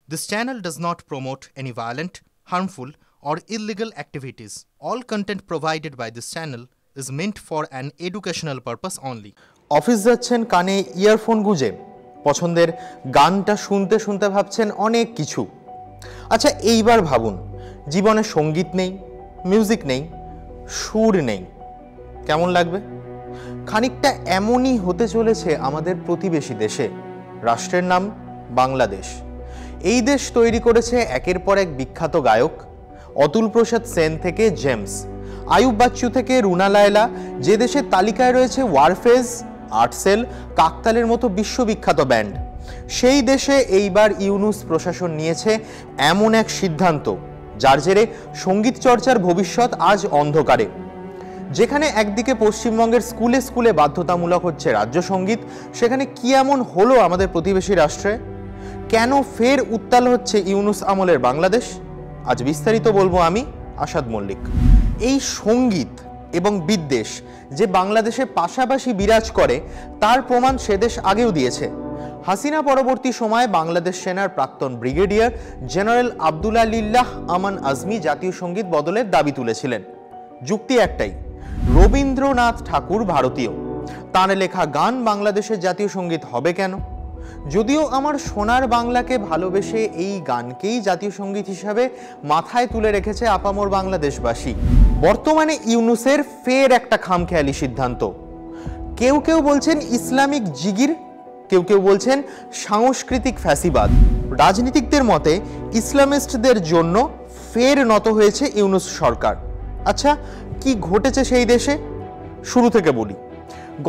This channel does not promote any violent, harmful, or illegal activities. All content provided by this channel is meant for an educational purpose only. Office যাচ্ছেন, কানে earphone গুঁজে পছন্দের গানটা শুনতে শুনতে ভাবছেন অনেক কিছু। আচ্ছা, এইবার ভাবুন, জীবনে সঙ্গীত নেই, মিউজিক নেই, সুর নেই, কেমন লাগবে? খানিকটা এমনই হতে চলেছে আমাদের প্রতিবেশী দেশে। রাষ্ট্রের নাম বাংলাদেশ। এই দেশ তৈরি করেছে একের পর এক বিখ্যাত গায়ক, অতুল প্রসাদ সেন থেকে জেমস, আয়ুব বাচ্চু থেকে রুনা লায়লা, যে দেশের তালিকায় রয়েছে ওয়ারফেজ, আর্টসেল, কাকতালের মতো বিশ্ববিখ্যাত ব্যান্ড। সেই দেশে এইবার ইউনুস প্রশাসন নিয়েছে এমন এক সিদ্ধান্ত, যার জেরে সঙ্গীত চর্চার ভবিষ্যৎ আজ অন্ধকারে। যেখানে একদিকে পশ্চিমবঙ্গের স্কুলে স্কুলে বাধ্যতামূলক হচ্ছে রাজ্য সঙ্গীত, সেখানে কি এমন হলো আমাদের প্রতিবেশী রাষ্ট্রে? কেন ফের উত্তাল হচ্ছে ইউনুস আমলের বাংলাদেশ? আজ বিস্তারিত বলবো আমি, আসাদ মল্লিক। এই সঙ্গীত এবং বিদ্বেষ যে বাংলাদেশে পাশাপাশি বিরাজ করে, তার প্রমাণ সে দেশ আগেও দিয়েছে। হাসিনা পরবর্তী সময়ে বাংলাদেশ সেনার প্রাক্তন ব্রিগেডিয়ার জেনারেল আবদুল্লাহ লিল্লাহ আমান আজমি জাতীয় সঙ্গীত বদলের দাবি তুলেছিলেন। যুক্তি একটাই, রবীন্দ্রনাথ ঠাকুর ভারতীয়, তাঁর লেখা গান বাংলাদেশের জাতীয় সঙ্গীত হবে কেন? যদিও আমার সোনার বাংলাকে ভালোবেসে এই গানকেই জাতীয় সঙ্গীত হিসাবে মাথায় তুলে রেখেছে আপামর বাংলাদেশবাসী। বর্তমানে ইউনুসের ফের একটা খামখেয়ালি সিদ্ধান্ত। কেউ কেউ বলছেন ইসলামিক জিগির, কেউ কেউ বলছেন সাংস্কৃতিক ফ্যাসিবাদ। রাজনীতিকদের মতে ইসলামিস্টদের জন্য ফের নত হয়েছে ইউনুস সরকার। আচ্ছা, কি ঘটেছে সেই দেশে? শুরু থেকে বলি।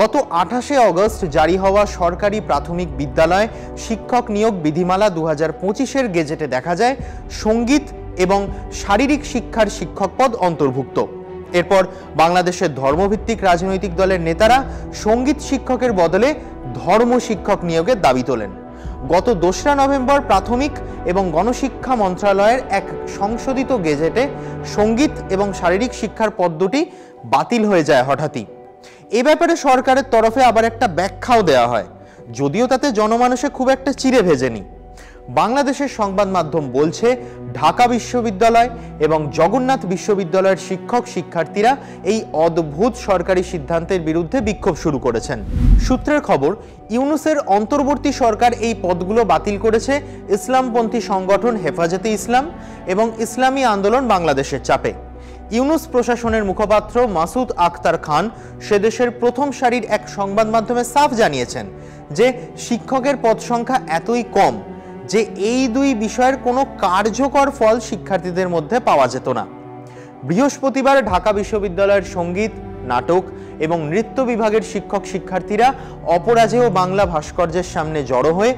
গত 28শে অগস্ট জারি হওয়া সরকারি প্রাথমিক বিদ্যালয় শিক্ষক নিয়োগ বিধিমালা 2025-এর গেজেটে দেখা যায় সঙ্গীত এবং শারীরিক শিক্ষার শিক্ষক পদ অন্তর্ভুক্ত। এরপর বাংলাদেশের ধর্মভিত্তিক রাজনৈতিক দলের নেতারা সঙ্গীত শিক্ষকের বদলে ধর্ম শিক্ষক নিয়োগের দাবি তোলেন। গত 2রা নভেম্বর প্রাথমিক এবং গণশিক্ষা মন্ত্রণালয়ের এক সংশোধিত গেজেটে সঙ্গীত এবং শারীরিক শিক্ষার পদ দুটি বাতিল হয়ে যায় হঠাৎই। এ ব্যাপারে সরকারের তরফে আবার একটা ব্যাখ্যাও দেওয়া হয়, যদিও তাতে জনমানসে খুব একটা চিড়ে ভেজেনি। বাংলাদেশের সংবাদ মাধ্যম বলছে, ঢাকা বিশ্ববিদ্যালয় এবং জগন্নাথ বিশ্ববিদ্যালয়ের শিক্ষক শিক্ষার্থীরা এই অদ্ভুত সরকারি সিদ্ধান্তের বিরুদ্ধে বিক্ষোভ শুরু করেছেন। সূত্রের খবর, ইউনুসের অন্তর্বর্তী সরকার এই পদগুলো বাতিল করেছে ইসলামপন্থী সংগঠন হেফাজতে ইসলাম এবং ইসলামী আন্দোলন বাংলাদেশের চাপে। ইউনুস প্রশাসনের মুখপাত্র মাসুদ আখতার খান সেদেশের প্রথম সারির এক সংবাদ মাধ্যমে সাফ জানিয়েছেন যে শিক্ষকের পদ সংখ্যা এতই কম যে এই দুই বিষয়ের কোনো কার্যকর ফল শিক্ষার্থীদের মধ্যে পাওয়া যেত না। বৃহস্পতিবার ঢাকা বিশ্ববিদ্যালয়ের সঙ্গীত, নাটক এবং নৃত্য বিভাগের শিক্ষক শিক্ষার্থীরা অপরাজেয় বাংলা ভাস্কর্যের সামনে জড়ো হয়ে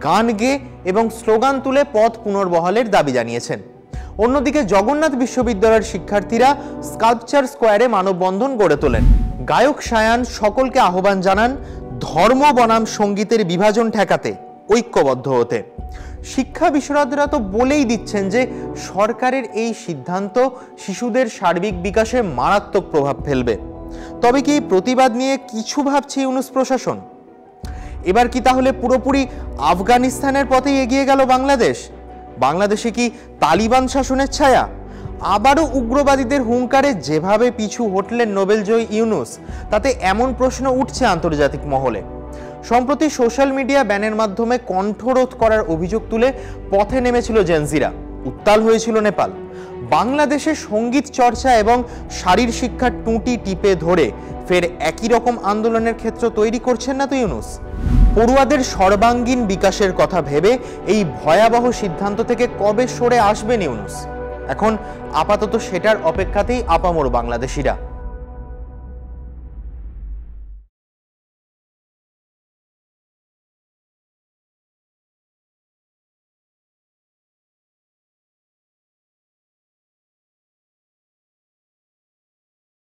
গান গেয়ে এবং স্লোগান তুলে পদ পুনর্বহালের দাবি জানিয়েছেন। অন্যদিকে জগন্নাথ বিশ্ববিদ্যালয়ের শিক্ষার্থীরা স্কাল্পচার স্কোয়ারে মানববন্ধন গড়ে তোলেন। গায়ক শায়ান সকলকে আহ্বান জানান ধর্ম বনাম সঙ্গীতের বিভাজন ঠেকাতে ঐক্যবদ্ধ হতে। শিক্ষা বিশারদরা তো বলেই দিচ্ছেন যে সরকারের এই সিদ্ধান্ত শিশুদের সার্বিক বিকাশে মারাত্মক প্রভাব ফেলবে। তবে কি এই প্রতিবাদ নিয়ে কিছু ভাবছে ইউনুস প্রশাসন? এবার কি তাহলে পুরোপুরি আফগানিস্তানের পথেই এগিয়ে গেল বাংলাদেশ? বাংলাদেশে কি তালিবান শাসনের ছায়া? আবারও উগ্রবাদীদের হুঙ্কারে যেভাবে পিছু হটলেন নোবেলজয়ী ইউনুস, তাতে এমন প্রশ্ন উঠছে আন্তর্জাতিক মহলে। সম্প্রতি সোশ্যাল মিডিয়া ব্যানের মাধ্যমে কণ্ঠরোধ করার অভিযোগ তুলে পথে নেমেছিল জেনজিরা, উত্তাল হয়েছিল নেপাল। বাংলাদেশে সঙ্গীত চর্চা এবং শারীর শিক্ষার টুঁটি টিপে ধরে ফের একই রকম আন্দোলনের ক্ষেত্র তৈরি করছেন না তো ইউনুস? পড়ুয়াদের সর্বাঙ্গীন বিকাশের কথা ভেবে এই ভয়াবহ সিদ্ধান্ত থেকে কবে সরে আসবেন ইউনুস? এখন আপাতত সেটার অপেক্ষাতেই আপামর বাংলাদেশিরা।